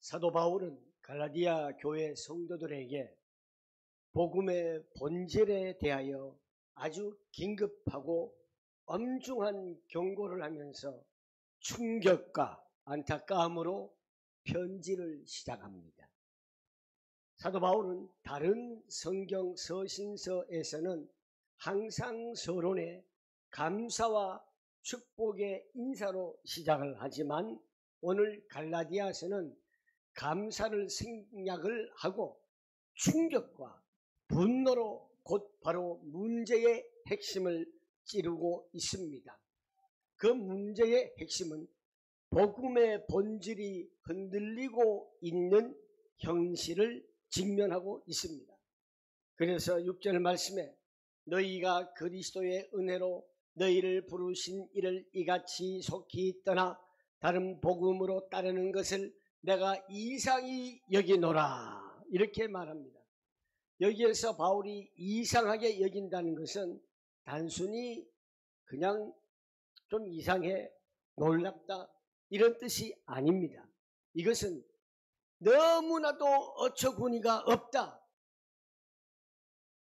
사도 바울은 갈라디아 교회 성도들에게 복음의 본질에 대하여 아주 긴급하고 엄중한 경고를 하면서 충격과 안타까움으로 편지를 시작합니다. 사도 바울은 다른 성경 서신서에서는 항상 서론에 감사와 축복의 인사로 시작을 하지만 오늘 갈라디아서는 감사를 생략을 하고 충격과 분노로 곧 바로 문제의 핵심을 찌르고 있습니다. 그 문제의 핵심은 복음의 본질이 흔들리고 있는 현실을 직면하고 있습니다. 그래서 6절 말씀에 너희가 그리스도의 은혜로 너희를 부르신 이를 이같이 속히 떠나 다른 복음으로 따르는 것을 내가 이상히 여기노라 이렇게 말합니다. 여기에서 바울이 이상하게 여긴다는 것은 단순히 그냥 좀 이상해, 놀랍다 이런 뜻이 아닙니다. 이것은 너무나도 어처구니가 없다,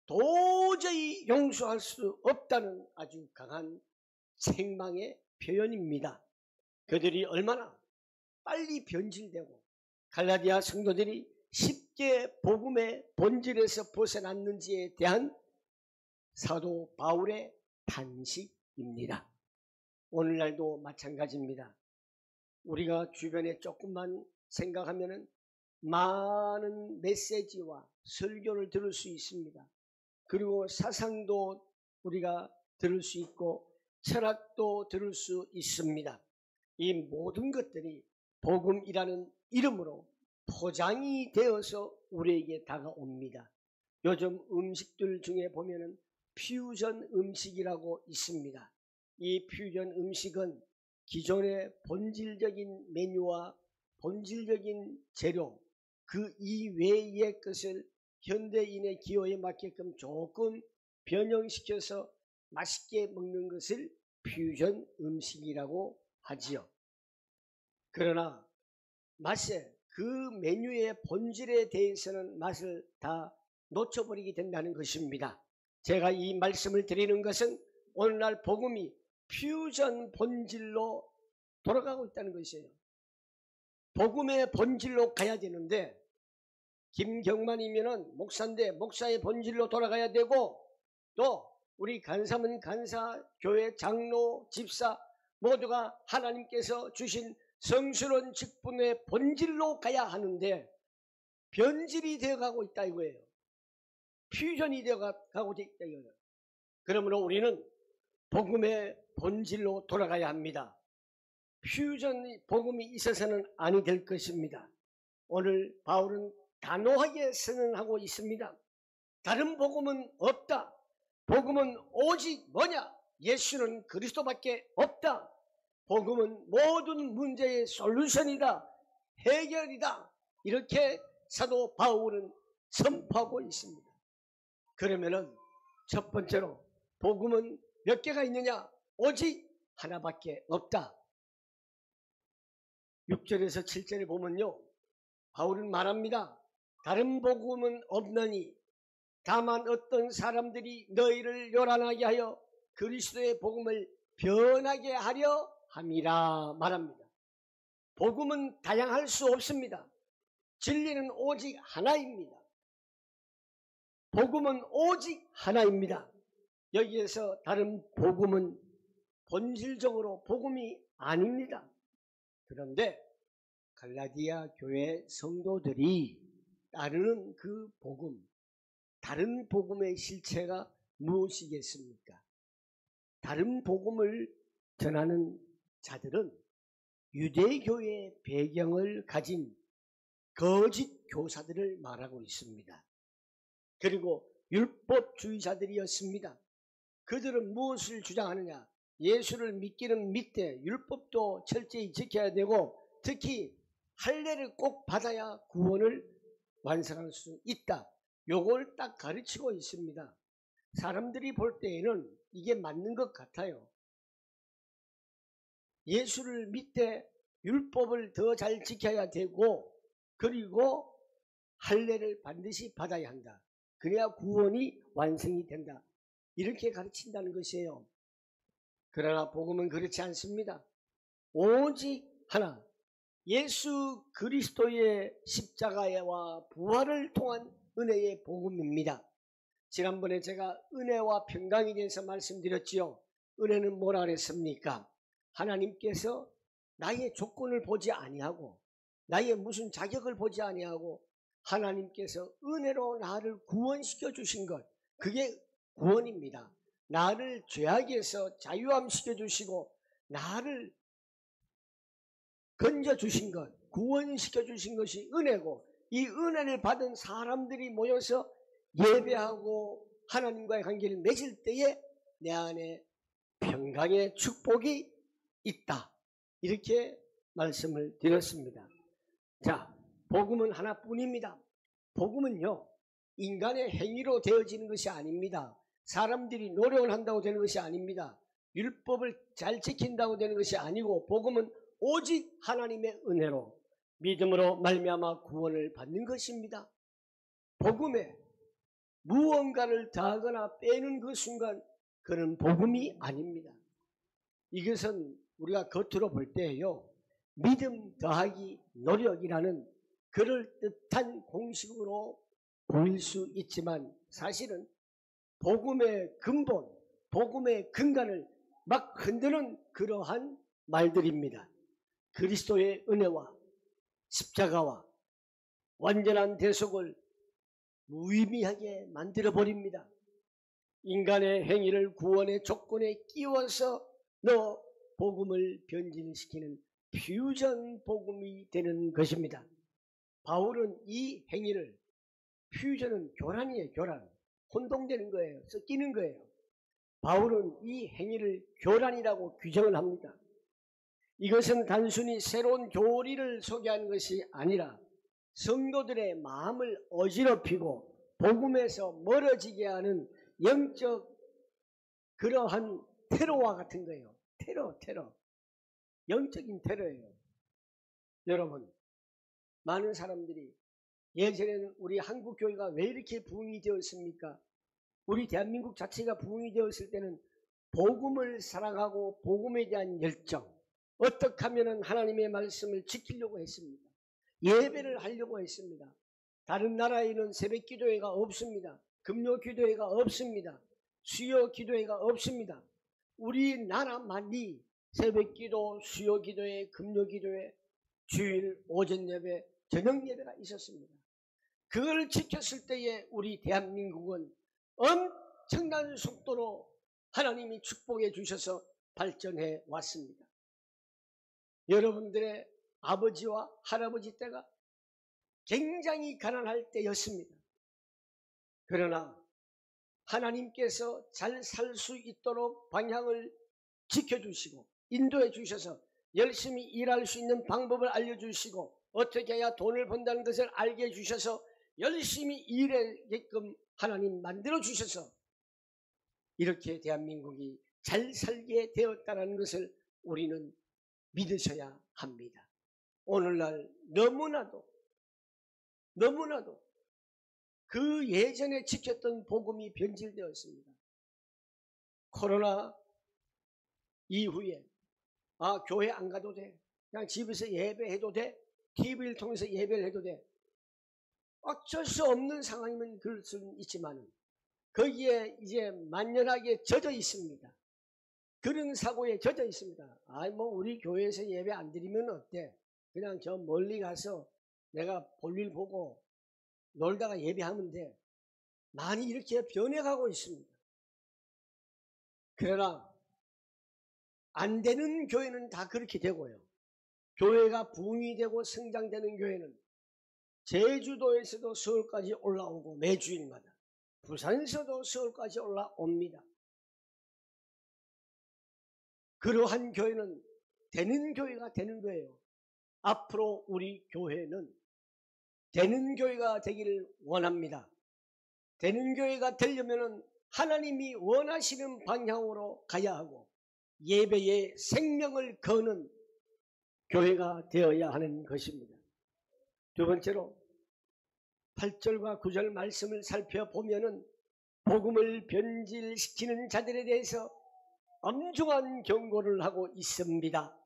도저히 용서할 수 없다는 아주 강한 책망의 표현입니다. 그들이 얼마나 빨리 변질되고 갈라디아 성도들이 쉽게 복음의 본질에서 벗어났는지에 대한 사도 바울의 탄식입니다. 오늘날도 마찬가지입니다. 우리가 주변에 조금만 생각하면 많은 메시지와 설교를 들을 수 있습니다. 그리고 사상도 우리가 들을 수 있고 철학도 들을 수 있습니다. 이 모든 것들이 복음이라는 이름으로 포장이 되어서 우리에게 다가옵니다. 요즘 음식들 중에 보면은 퓨전 음식이라고 있습니다. 이 퓨전 음식은 기존의 본질적인 메뉴와 본질적인 재료 그 이외의 것을 현대인의 기호에 맞게끔 조금 변형시켜서 맛있게 먹는 것을 퓨전 음식이라고 하지요. 그러나 맛에 그 메뉴의 본질에 대해서는 맛을 다 놓쳐버리게 된다는 것입니다. 제가 이 말씀을 드리는 것은 오늘날 복음이 퓨전 본질로 돌아가고 있다는 것이에요. 복음의 본질로 가야 되는데 김경만이면은 목사인데 목사의 본질로 돌아가야 되고 또 우리 간사면 간사, 교회 장로, 집사 모두가 하나님께서 주신 성스러운 직분의 본질로 가야 하는데 변질이 되어가고 있다 이거예요. 퓨전이 되어가고 있다 이거예요. 그러므로 우리는 복음의 본질로 돌아가야 합니다. 퓨전 복음이 있어서는 아니 될 것입니다. 오늘 바울은 단호하게 선언하고 있습니다. 다른 복음은 없다. 복음은 오직 뭐냐? 예수는 그리스도밖에 없다. 복음은 모든 문제의 솔루션이다. 해결이다. 이렇게 사도 바울은 선포하고 있습니다. 그러면은 첫 번째로 복음은 몇 개가 있느냐? 오직 하나밖에 없다. 6절에서 7절에 보면요. 바울은 말합니다. 다른 복음은 없느니 다만 어떤 사람들이 너희를 요란하게 하여 그리스도의 복음을 변하게 하려 함이라 말합니다. 복음은 다양할 수 없습니다. 진리는 오직 하나입니다. 복음은 오직 하나입니다. 여기에서 다른 복음은 본질적으로 복음이 아닙니다. 그런데 갈라디아 교회 성도들이 따르는 그 복음, 다른 복음의 실체가 무엇이겠습니까? 다른 복음을 전하는 자들은 유대교의 배경을 가진 거짓 교사들을 말하고 있습니다. 그리고 율법주의자들이었습니다. 그들은 무엇을 주장하느냐? 예수를 믿기는 믿되 율법도 철저히 지켜야 되고 특히 할례를 꼭 받아야 구원을 완성할 수 있다. 요걸 딱 가르치고 있습니다. 사람들이 볼 때에는 이게 맞는 것 같아요. 예수를 믿되 율법을 더 잘 지켜야 되고 그리고 할례를 반드시 받아야 한다. 그래야 구원이 완성이 된다. 이렇게 가르친다는 것이에요. 그러나 복음은 그렇지 않습니다. 오직 하나, 예수 그리스도의 십자가와 부활을 통한 은혜의 복음입니다. 지난번에 제가 은혜와 평강에 대해서 말씀드렸지요. 은혜는 뭐라 그랬습니까? 하나님께서 나의 조건을 보지 아니하고 나의 무슨 자격을 보지 아니하고 하나님께서 은혜로 나를 구원시켜 주신 것, 그게 구원입니다. 나를 죄악에서 자유함시켜 주시고 나를 건져 주신 것, 구원시켜 주신 것이 은혜고, 이 은혜를 받은 사람들이 모여서 예배하고 하나님과의 관계를 맺을 때에 내 안에 평강의 축복이 있다. 이렇게 말씀을 드렸습니다. 자, 복음은 하나뿐입니다. 복음은요, 인간의 행위로 되어지는 것이 아닙니다. 사람들이 노력을 한다고 되는 것이 아닙니다. 율법을 잘 지킨다고 되는 것이 아니고, 복음은 오직 하나님의 은혜로 믿음으로 말미암아 구원을 받는 것입니다. 복음에 무언가를 더하거나 빼는 그 순간 그는 복음이 아닙니다. 이것은 우리가 겉으로 볼 때요, 믿음 더하기 노력이라는 그럴듯한 공식으로 보일 수 있지만 사실은 복음의 근본, 복음의 근간을 막 흔드는 그러한 말들입니다. 그리스도의 은혜와 십자가와 완전한 대속을 무의미하게 만들어버립니다. 인간의 행위를 구원의 조건에 끼워서 넣어 복음을 변질시키는 퓨전 복음이 되는 것입니다. 바울은 이 행위를, 퓨전은 교란이에요. 교란. 혼동되는 거예요. 섞이는 거예요. 바울은 이 행위를 교란이라고 규정을 합니다. 이것은 단순히 새로운 교리를 소개하는 것이 아니라 성도들의 마음을 어지럽히고 복음에서 멀어지게 하는 영적 그러한 테러와 같은 거예요. 테러. 영적인 테러예요. 여러분, 많은 사람들이 예전에는 우리 한국 교회가 왜 이렇게 부흥이 되었습니까? 우리 대한민국 자체가 부흥이 되었을 때는 복음을 사랑하고 복음에 대한 열정, 어떻게 하면 하나님의 말씀을 지키려고 했습니다. 예배를 하려고 했습니다. 다른 나라에는 새벽 기도회가 없습니다. 금요 기도회가 없습니다. 수요 기도회가 없습니다. 우리나라만이 새벽 기도, 수요 기도회, 금요 기도회, 주일 오전 예배, 저녁 예배가 있었습니다. 그걸 지켰을 때에 우리 대한민국은 엄청난 속도로 하나님이 축복해 주셔서 발전해 왔습니다. 여러분들의 아버지와 할아버지 때가 굉장히 가난할 때였습니다. 그러나 하나님께서 잘 살 수 있도록 방향을 지켜주시고 인도해 주셔서 열심히 일할 수 있는 방법을 알려주시고 어떻게 해야 돈을 번다는 것을 알게 해주셔서 열심히 일하게끔 하나님 만들어 주셔서 이렇게 대한민국이 잘 살게 되었다는 것을 우리는 믿으셔야 합니다. 오늘날 너무나도 그 예전에 지켰던 복음이 변질되었습니다. 코로나 이후에 교회 안 가도 돼, 그냥 집에서 예배해도 돼, TV를 통해서 예배를 해도 돼. 어쩔 수 없는 상황이면 그럴 수는 있지만 거기에 이제 만연하게 젖어 있습니다. 그런 사고에 젖어 있습니다. 우리 교회에서 예배 안 드리면 어때? 그냥 저 멀리 가서 내가 볼일 보고 놀다가 예배하면 돼. 많이 이렇게 변해가고 있습니다. 그러나 안 되는 교회는 다 그렇게 되고요. 교회가 부흥이 되고 성장되는 교회는 제주도에서도 서울까지 올라오고 매주일마다 부산에서도 서울까지 올라옵니다. 그러한 교회는 되는 교회가 되는 거예요. 앞으로 우리 교회는 되는 교회가 되기를 원합니다. 되는 교회가 되려면 하나님이 원하시는 방향으로 가야 하고 예배에 생명을 거는 교회가 되어야 하는 것입니다. 두 번째로 8절과 9절 말씀을 살펴보면은 복음을 변질시키는 자들에 대해서 엄중한 경고를 하고 있습니다.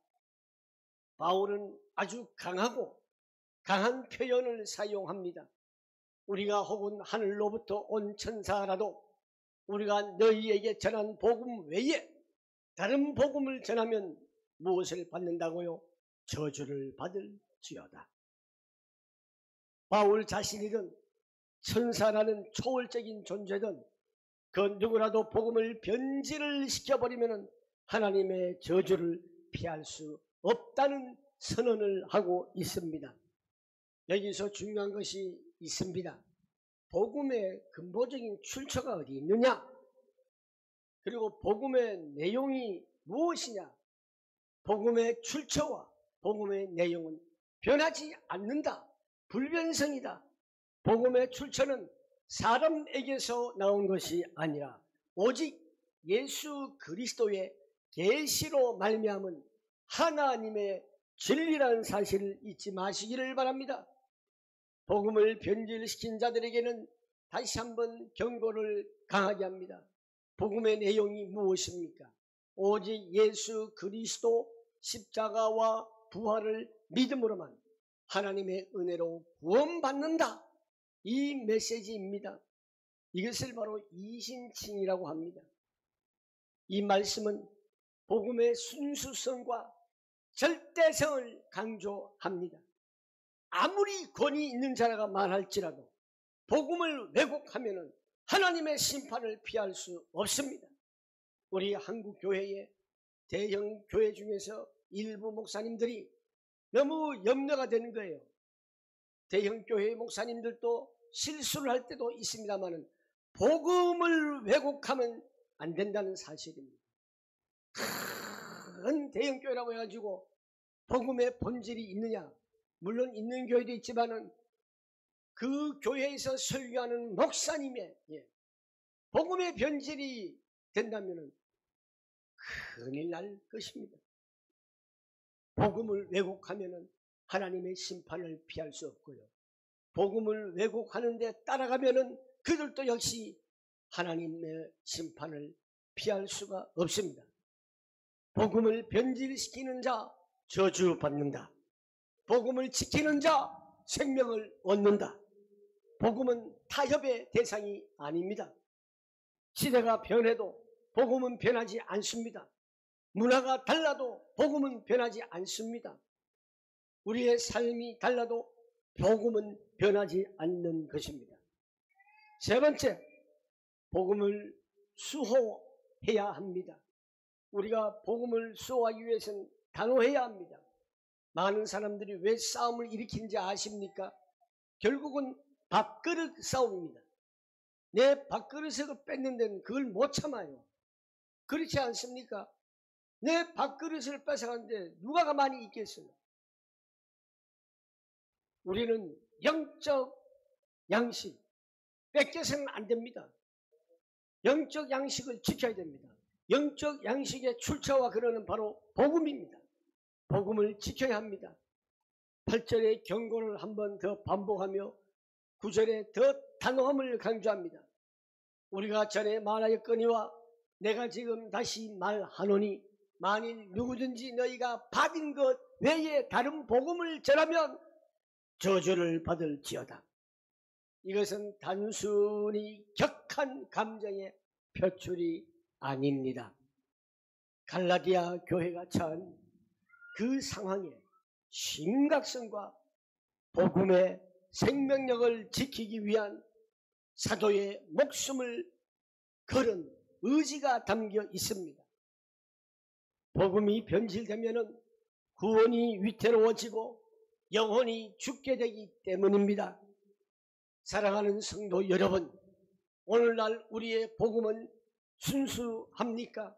바울은 아주 강한 표현을 사용합니다. 우리가 혹은 하늘로부터 온 천사라도 우리가 너희에게 전한 복음 외에 다른 복음을 전하면 무엇을 받는다고요? 저주를 받을지어다. 바울 자신이든 천사라는 초월적인 존재든 그 누구라도 복음을 변질을 시켜버리면 하나님의 저주를 피할 수 없다는 선언을 하고 있습니다. 여기서 중요한 것이 있습니다. 복음의 근본적인 출처가 어디 있느냐? 그리고 복음의 내용이 무엇이냐? 복음의 출처와 복음의 내용은 변하지 않는다. 불변성이다. 복음의 출처는 사람에게서 나온 것이 아니라 오직 예수 그리스도의 계시로 말미암은 하나님의 진리라는 사실을 잊지 마시기를 바랍니다. 복음을 변질시킨 자들에게는 다시 한번 경고를 강하게 합니다. 복음의 내용이 무엇입니까? 오직 예수 그리스도 십자가와 부활을 믿음으로만 하나님의 은혜로 구원받는다. 이 메시지입니다. 이것을 바로 이신칭이라고 합니다. 이 말씀은 복음의 순수성과 절대성을 강조합니다. 아무리 권위 있는 자가 말할지라도 복음을 왜곡하면 하나님의 심판을 피할 수 없습니다. 우리 한국 교회의 대형 교회 중에서 일부 목사님들이 너무 염려가 되는 거예요. 대형 교회의 목사님들도 실수를 할 때도 있습니다만 복음을 왜곡하면 안 된다는 사실입니다. 큰 대형 교회라고 해가지고 복음의 본질이 있느냐? 물론 있는 교회도 있지만은 그 교회에서 설교하는 목사님의 복음의 변질이 된다면은 큰일 날 것입니다. 복음을 왜곡하면은 하나님의 심판을 피할 수 없고요. 복음을 왜곡하는데 따라가면은 그들도 역시 하나님의 심판을 피할 수가 없습니다. 복음을 변질시키는 자 저주받는다. 복음을 지키는 자 생명을 얻는다. 복음은 타협의 대상이 아닙니다. 시대가 변해도 복음은 변하지 않습니다. 문화가 달라도 복음은 변하지 않습니다. 우리의 삶이 달라도 복음은 변하지 않는 것입니다. 세 번째, 복음을 수호해야 합니다. 우리가 복음을 수호하기 위해서는 단호해야 합니다. 많은 사람들이 왜 싸움을 일으키는지 아십니까? 결국은 밥그릇 싸움입니다. 내 밥그릇을 뺏는 데는 그걸 못 참아요. 그렇지 않습니까? 내 밥그릇을 뺏어가는데 누가 가만히 있겠어요? 우리는 영적 양식 뺏겨서는 안 됩니다. 영적 양식을 지켜야 됩니다. 영적 양식의 출처와 근원은 바로 복음입니다. 복음을 지켜야 합니다. 8절의 경고를 한 번 더 반복하며 9절에 더 단호함을 강조합니다. 우리가 전에 말하였거니와 내가 지금 다시 말하노니 만일 누구든지 너희가 받은 것 외에 다른 복음을 전하면 저주를 받을지어다. 이것은 단순히 격한 감정의 표출이 아닙니다. 갈라디아 교회가 처한 그 상황의 심각성과 복음의 생명력을 지키기 위한 사도의 목숨을 걸은 의지가 담겨 있습니다. 복음이 변질되면 구원이 위태로워지고 영혼이 죽게 되기 때문입니다. 사랑하는 성도 여러분, 오늘날 우리의 복음은 순수합니까?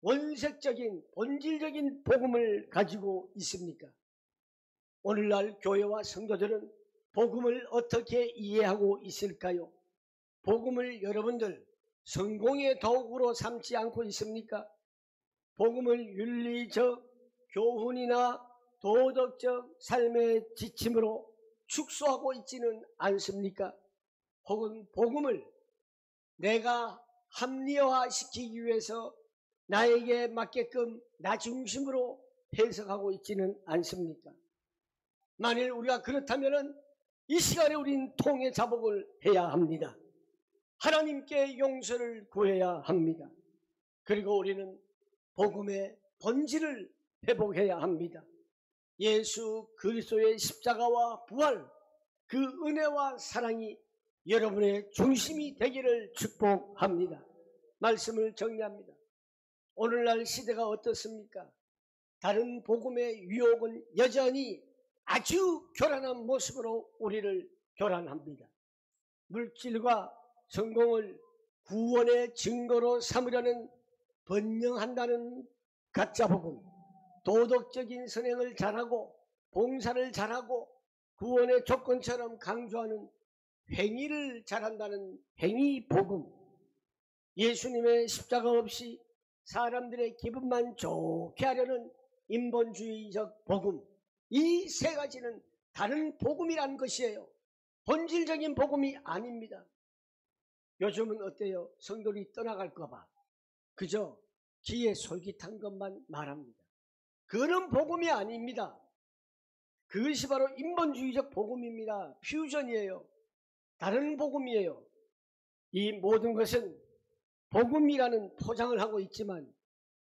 원색적인 본질적인 복음을 가지고 있습니까? 오늘날 교회와 성도들은 복음을 어떻게 이해하고 있을까요? 복음을 여러분들 성공의 도구로 삼지 않고 있습니까? 복음을 윤리적, 교훈이나 도덕적 삶의 지침으로 축소하고 있지는 않습니까? 혹은 복음을 내가 합리화시키기 위해서 나에게 맞게끔 나 중심으로 해석하고 있지는 않습니까? 만일 우리가 그렇다면 이 시간에 우린 통해 자복을 해야 합니다. 하나님께 용서를 구해야 합니다. 그리고 우리는 복음의 본질을 회복해야 합니다. 예수 그리스도의 십자가와 부활, 그 은혜와 사랑이 여러분의 중심이 되기를 축복합니다. 말씀을 정리합니다. 오늘날 시대가 어떻습니까? 다른 복음의 유혹은 여전히 아주 교란한 모습으로 우리를 교란합니다. 물질과 성공을 구원의 증거로 삼으려는 번영한다는 가짜 복음, 도덕적인 선행을 잘하고 봉사를 잘하고 구원의 조건처럼 강조하는 행위를 잘한다는 행위 복음, 예수님의 십자가 없이 사람들의 기분만 좋게 하려는 인본주의적 복음, 이 세 가지는 다른 복음이란 것이에요. 본질적인 복음이 아닙니다. 요즘은 어때요? 성도들이 떠나갈까 봐 그저 귀에 솔깃한 것만 말합니다. 그런 복음이 아닙니다. 그것이 바로 인본주의적 복음입니다. 퓨전이에요. 다른 복음이에요. 이 모든 것은 복음이라는 포장을 하고 있지만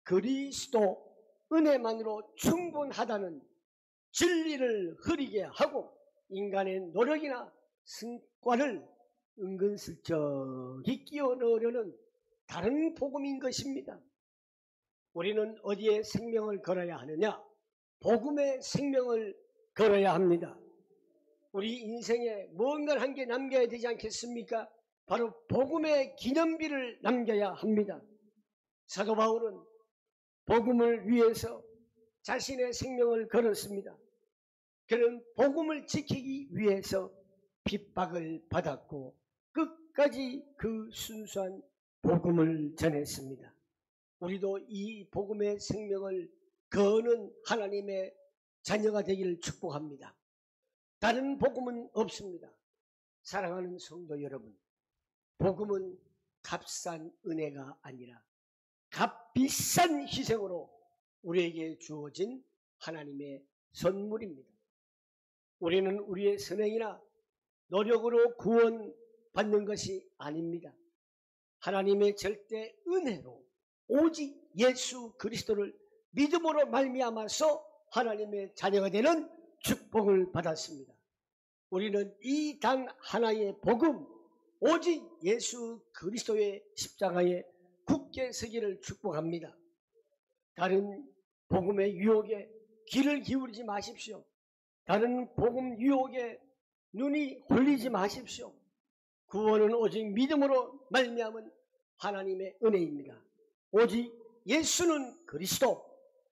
그리스도 은혜만으로 충분하다는 진리를 흐리게 하고 인간의 노력이나 성과를 은근슬쩍 끼워 넣으려는 다른 복음인 것입니다. 우리는 어디에 생명을 걸어야 하느냐? 복음의 생명을 걸어야 합니다. 우리 인생에 뭔가를 한 개 남겨야 되지 않겠습니까? 바로 복음의 기념비를 남겨야 합니다. 사도 바울은 복음을 위해서 자신의 생명을 걸었습니다. 그는 복음을 지키기 위해서 핍박을 받았고 끝까지 그 순수한 복음을 전했습니다. 우리도 이 복음의 생명을 거는 하나님의 자녀가 되기를 축복합니다. 다른 복음은 없습니다. 사랑하는 성도 여러분, 복음은 값싼 은혜가 아니라 값비싼 희생으로 우리에게 주어진 하나님의 선물입니다. 우리는 우리의 선행이나 노력으로 구원받는 것이 아닙니다. 하나님의 절대 은혜로 오직 예수 그리스도를 믿음으로 말미암아서 하나님의 자녀가 되는 축복을 받았습니다. 우리는 이 단 하나의 복음, 오직 예수 그리스도의 십자가에 굳게 서기를 축복합니다. 다른 복음의 유혹에 귀를 기울이지 마십시오. 다른 복음 유혹에 눈이 홀리지 마십시오. 구원은 오직 믿음으로 말미암은 하나님의 은혜입니다. 오직 예수는 그리스도,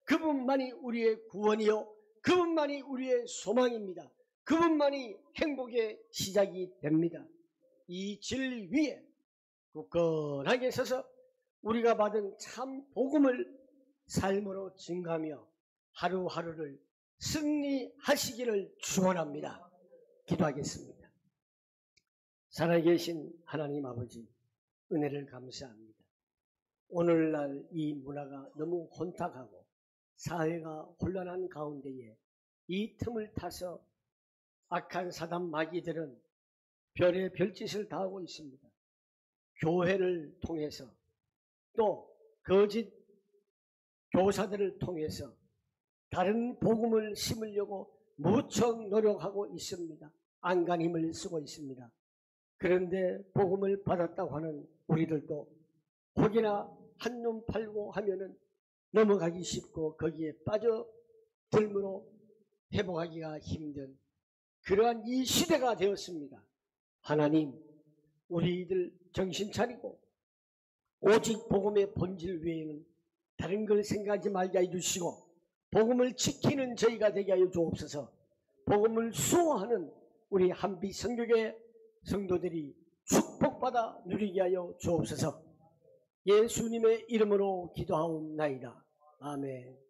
그분만이 우리의 구원이요 그분만이 우리의 소망입니다. 그분만이 행복의 시작이 됩니다. 이 진리 위에 굳건하게 서서 우리가 받은 참 복음을 삶으로 증가하며 하루하루를 승리하시기를 축원합니다. 기도하겠습니다. 살아계신 하나님 아버지, 은혜를 감사합니다. 오늘날 이 문화가 너무 혼탁하고 사회가 혼란한 가운데에 이 틈을 타서 악한 사단 마귀들은 별의 별짓을 다 하고 있습니다. 교회를 통해서 또 거짓 교사들을 통해서 다른 복음을 심으려고 무척 노력하고 있습니다. 안간힘을 쓰고 있습니다. 그런데 복음을 받았다고 하는 우리들도 혹이나 한눈 팔고 하면은 넘어가기 쉽고 거기에 빠져들므로 회복하기가 힘든 그러한 이 시대가 되었습니다. 하나님, 우리들 정신 차리고 오직 복음의 본질 외에는 다른 걸 생각하지 말게 해주시고 복음을 지키는 저희가 되게 하여 주옵소서. 복음을 수호하는 우리 한빛 선교회 성도들이 축복받아 누리게 하여 주옵소서. 예수님의 이름으로 기도하옵나이다. 아멘.